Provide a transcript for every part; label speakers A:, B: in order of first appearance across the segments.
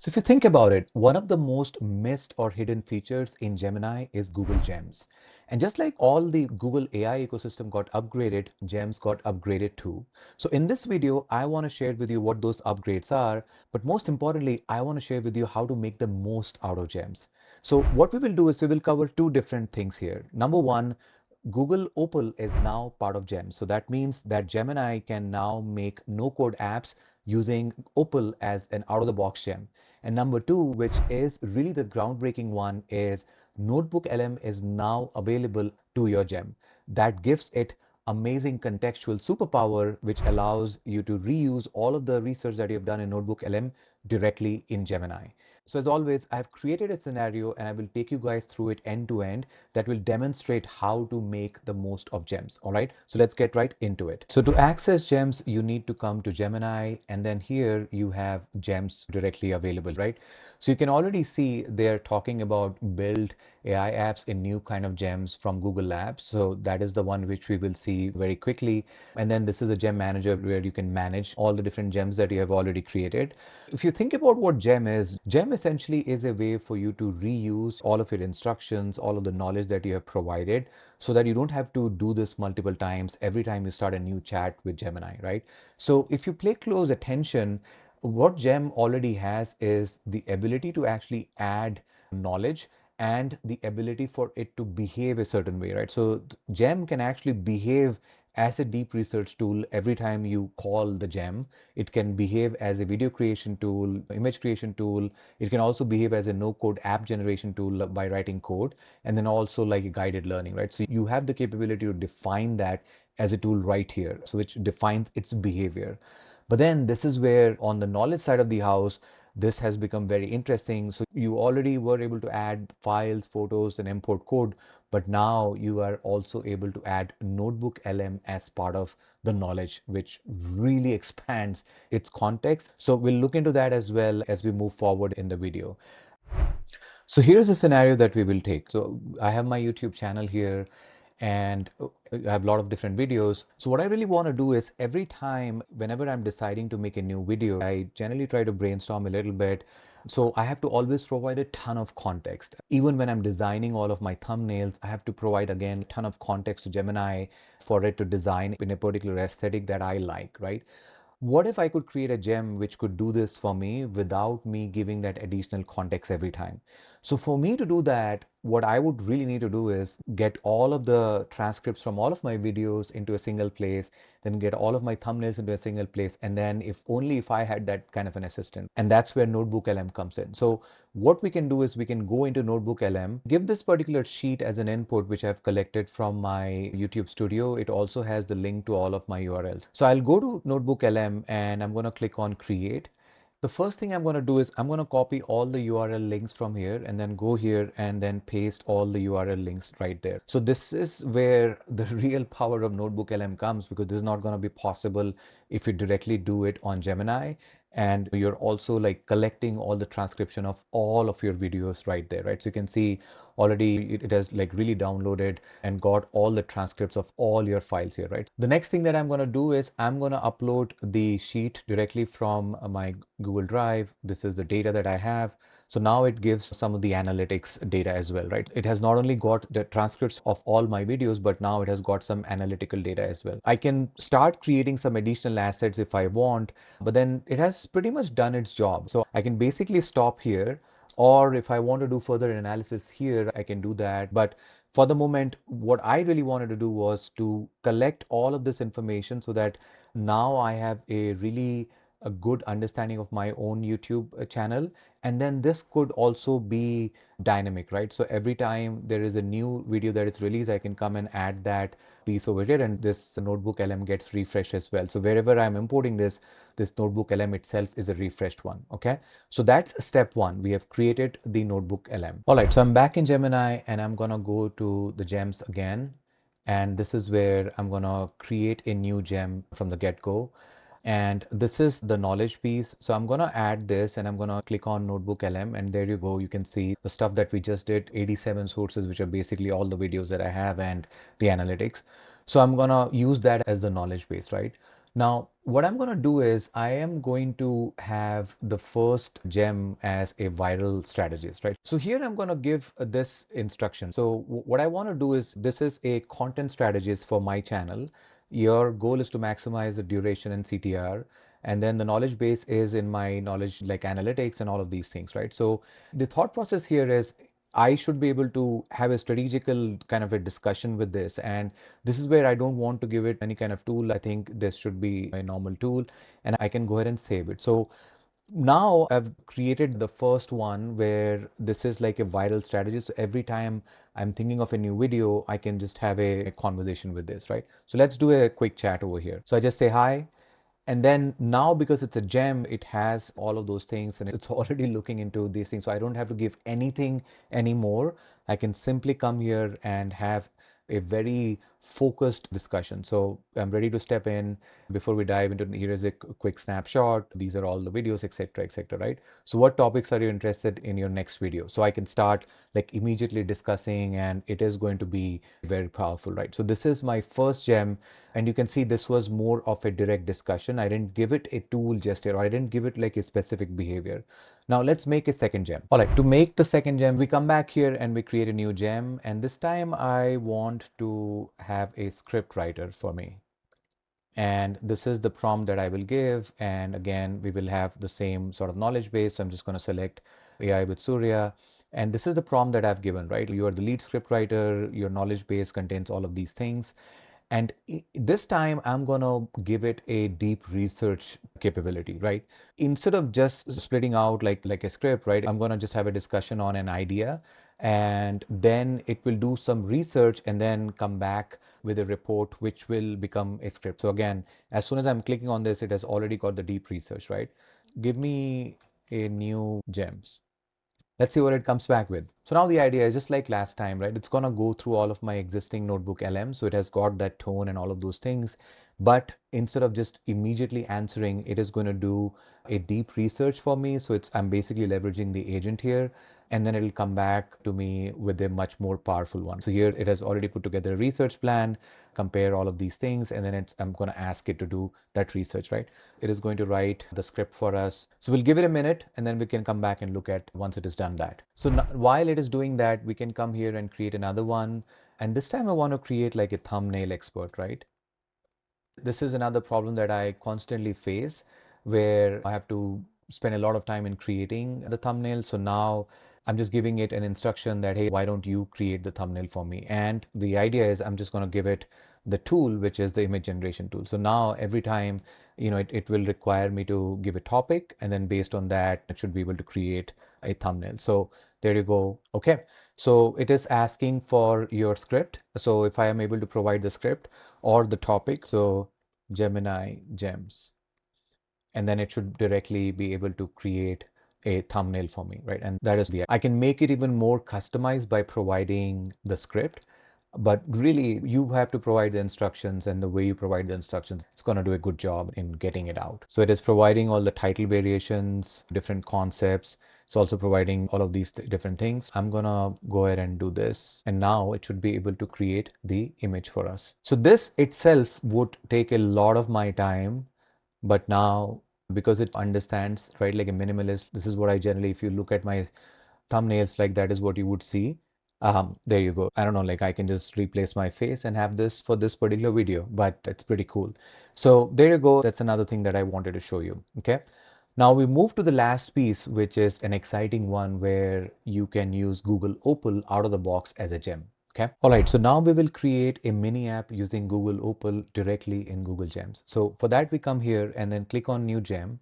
A: So if you think about it, one of the most missed or hidden features in Gemini is Google Gems. And just like all the Google AI ecosystem got upgraded, Gems got upgraded too. So in this video, I want to share with you what those upgrades are, but most importantly, I want to share with you how to make the most out of Gems. So what we will do is we will cover two different things here. Number one, Google Opal is now part of GEMS. So that means that Gemini can now make no-code apps using Opal as an out-of-the-box gem. And number two, which is really the groundbreaking one, is NotebookLM is now available to your gem. That gives it amazing contextual superpower, which allows you to reuse all of the research that you've done in NotebookLM directly in Gemini. So as always, I've created a scenario and I will take you guys through it end to end that will demonstrate how to make the most of GEMS. All right, so let's get right into it. So to access GEMS, you need to come to Gemini, and then here you have GEMS directly available, right? So you can already see they're talking about build AI apps in new kind of GEMS from Google Labs. So that is the one which we will see very quickly. And then this is a gem manager where you can manage all the different gems that you have already created. If you think about what gem essentially is a way for you to reuse all of your instructions, all of the knowledge that you have provided, so that you don't have to do this multiple times every time you start a new chat with Gemini, right? So if you pay close attention, what gem already has is the ability to actually add knowledge and the ability for it to behave a certain way, right? So gem can actually behave as a deep research tool every time you call the gem. It can behave as a video creation tool, image creation tool. It can also behave as a no-code app generation tool by writing code, and then also like a guided learning, right? So you have the capability to define that as a tool right here, so which defines its behavior. But then this is where on the knowledge side of the house, this has become very interesting. So you already were able to add files, photos, and import code, but now you are also able to add Notebook LM as part of the knowledge, which really expands its context. So we'll look into that as well as we move forward in the video. So here's a scenario that we will take. So I have my YouTube channel here and I have a lot of different videos. So what I really want to do is every time, whenever I'm deciding to make a new video, I generally try to brainstorm a little bit. So I have to always provide a ton of context. Even when I'm designing all of my thumbnails, I have to provide again a ton of context to Gemini for it to design in a particular aesthetic that I like, right? What if I could create a gem which could do this for me without me giving that additional context every time? So for me to do that, what I would really need to do is get all of the transcripts from all of my videos into a single place, then get all of my thumbnails into a single place, and then if I had that kind of an assistant. And that's where Notebook LM comes in. So what we can do is we can go into Notebook LM, give this particular sheet as an input, which I've collected from my YouTube studio. It also has the link to all of my URLs. So I'll go to Notebook LM and I'm going to click on create. The first thing I'm going to do is I'm going to copy all the URL links from here and then go here and then paste all the URL links right there. So this is where the real power of Notebook LM comes, because this is not going to be possible if you directly do it on Gemini. And you're also like collecting all the transcription of all of your videos right there, right? So you can see already it has like really downloaded and got all the transcripts of all your files here, right? The next thing that I'm going to do is I'm going to upload the sheet directly from my Google Drive. This is the data that I have. So now it gives some of the analytics data as well, right? It has not only got the transcripts of all my videos, but now it has got some analytical data as well. I can start creating some additional assets if I want, but then it has pretty much done its job. So I can basically stop here, or if I want to do further analysis here, I can do that. But for the moment, what I really wanted to do was to collect all of this information so that now I have a good understanding of my own YouTube channel. And then this could also be dynamic, right? So every time there is a new video that is released, I can come and add that piece over here, and this Notebook LM gets refreshed as well. So wherever I'm importing this Notebook LM itself is a refreshed one. Okay, so that's step one. We have created the Notebook LM. All right, so I'm back in Gemini and I'm gonna go to the gems again. And this is where I'm gonna create a new gem from the get-go. And this is the knowledge piece. So I'm going to add this and I'm going to click on Notebook LM, and there you go. You can see the stuff that we just did, 87 sources, which are basically all the videos that I have and the analytics. So I'm going to use that as the knowledge base, right? Now, what I'm going to do is I am going to have the first gem as a viral strategist, right? So here I'm going to give this instruction. So what I want to do is this is a content strategist for my channel. Your goal is to maximize the duration and CTR. And then the knowledge base is in my knowledge like analytics and all of these things, right? So the thought process here is I should be able to have a strategical kind of a discussion with this. And this is where I don't want to give it any kind of tool. I think this should be a normal tool and I can go ahead and save it. So now I've created the first one where this is like a viral strategy. So every time I'm thinking of a new video, I can just have a conversation with this, right? So let's do a quick chat over here. So I just say hi. And then now because it's a gem, it has all of those things and it's already looking into these things. So I don't have to give anything anymore. I can simply come here and have a very focused discussion. So I'm ready to step in. Before we dive into, here is a quick snapshot. These are all the videos, etc., right? So what topics are you interested in your next video? So I can start like immediately discussing and it is going to be very powerful, right? So this is my first gem. And you can see this was more of a direct discussion. I didn't give it a tool just here, or I didn't give it like a specific behavior. Now let's make a second gem. All right, to make the second gem, we come back here and we create a new gem. And this time I want to have a script writer for me. And this is the prompt that I will give. And again, we will have the same sort of knowledge base. So I'm just going to select AI with Surya. And this is the prompt that I've given, right? You are the lead script writer. Your knowledge base contains all of these things. And this time I'm going to give it a deep research capability, right? Instead of just splitting out like a script, right? I'm going to just have a discussion on an idea and then it will do some research and then come back with a report which will become a script. So again, as soon as I'm clicking on this, it has already got the deep research, right? Give me a new gems. Let's see what it comes back with. So now the idea is just like last time, right? It's going to go through all of my existing notebook LM. So it has got that tone and all of those things. But instead of just immediately answering, it is going to do a deep research for me. So I'm basically leveraging the agent here. And then it'll come back to me with a much more powerful one. So here it has already put together a research plan, compare all of these things, and then I'm going to ask it to do that research, right? It is going to write the script for us. So we'll give it a minute and then we can come back and look at once it has done that. So while it is doing that, we can come here and create another one. And this time I want to create like a thumbnail expert, right? This is another problem that I constantly face where I have to spend a lot of time in creating the thumbnail. So now I'm just giving it an instruction that, hey, why don't you create the thumbnail for me? And the idea is I'm just going to give it the tool, which is the image generation tool. So now every time, it will require me to give a topic and then based on that, it should be able to create a thumbnail. So there you go. Okay. So it is asking for your script. So if I am able to provide the script or the topic, so Gemini GEMS, and then it should directly be able to create a thumbnail for me, right? And that is I can make it even more customized by providing the script. But really, you have to provide the instructions, and the way you provide the instructions, it's going to do a good job in getting it out. So it is providing all the title variations, different concepts. It's also providing all of these different things. I'm going to go ahead and do this. And now it should be able to create the image for us. So this itself would take a lot of my time. But now, because it understands, right, like a minimalist, this is what I generally, if you look at my thumbnails, like that is what you would see. There you go. I don't know, like I can just replace my face and have this for this particular video, but it's pretty cool. So there you go. That's another thing that I wanted to show you. Okay. Now we move to the last piece, which is an exciting one where you can use Google Opal out of the box as a gem. Okay. All right. So now we will create a mini app using Google Opal directly in Google Gems. So for that, we come here and then click on new gem.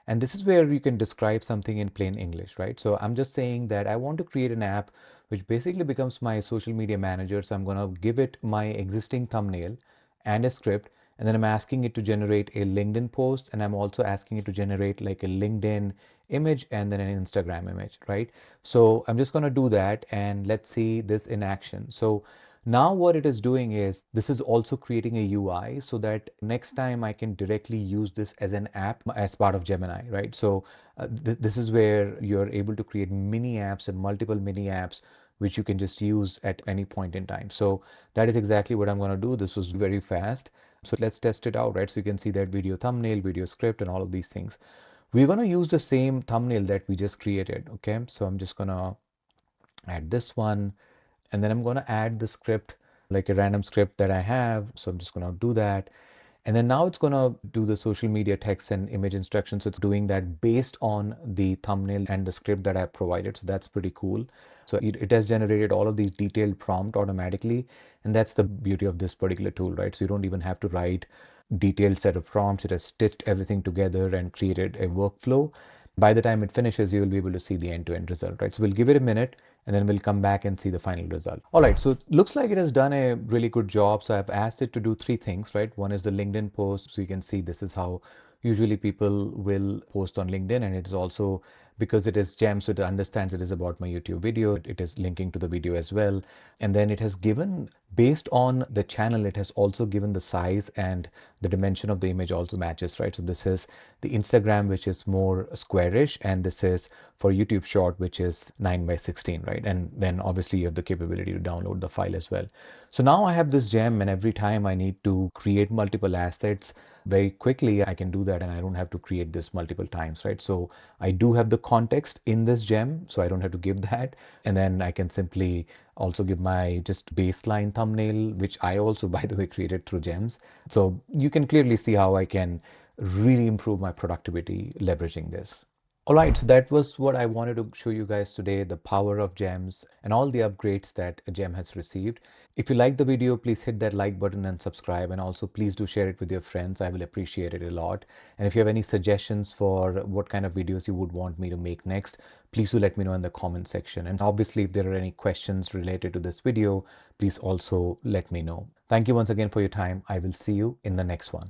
A: And this is where you can describe something in plain English, right? So I'm just saying that I want to create an app which basically becomes my social media manager. So I'm going to give it my existing thumbnail and a script. And then I'm asking it to generate a LinkedIn post. And I'm also asking it to generate like a LinkedIn image and then an Instagram image, right? So I'm just going to do that. And let's see this in action. So now what it is doing is this is also creating a UI so that next time I can directly use this as an app as part of Gemini, right? So this is where you're able to create mini apps and multiple mini apps which you can just use at any point in time. So that is exactly what I'm going to do. This was very fast. So let's test it out, right? So you can see that video thumbnail, video script, and all of these things. We're going to use the same thumbnail that we just created. Okay, so I'm just going to add this one, and then I'm going to add the script, like a random script that I have. So I'm just going to do that. And then now it's going to do the social media text and image instructions. So it's doing that based on the thumbnail and the script that I provided. So that's pretty cool. So it has generated all of these detailed prompt automatically. And that's the beauty of this particular tool, right? So you don't even have to write detailed set of prompts. It has stitched everything together and created a workflow. By the time it finishes, you will be able to see the end-to-end result, right? So we'll give it a minute and then we'll come back and see the final result. All right, so it looks like it has done a really good job. So I've asked it to do three things, right? One is the LinkedIn post. So you can see this is how usually people will post on LinkedIn, and it is also because it is GEMS, so it understands it is about my YouTube video. It is linking to the video as well. And then it has given, based on the channel, it has also given the size and the dimension of the image also matches, right? So this is the Instagram, which is more squarish, and this is for YouTube short, which is 9 by 16, right? And then obviously you have the capability to download the file as well. So now I have this gem, and every time I need to create multiple assets very quickly, I can do that, and I don't have to create this multiple times, right? So I do have the context in this gem, so I don't have to give that. And then I can simply also give my just baseline thumbnail, which I also, by the way, created through GEMS. So you can clearly see how I can really improve my productivity leveraging this. All right, so that was what I wanted to show you guys today, the power of GEMS and all the upgrades that GEM has received. If you like the video, please hit that like button and subscribe, and also please do share it with your friends. I will appreciate it a lot. And if you have any suggestions for what kind of videos you would want me to make next, please do let me know in the comment section. And obviously, if there are any questions related to this video, please also let me know. Thank you once again for your time. I will see you in the next one.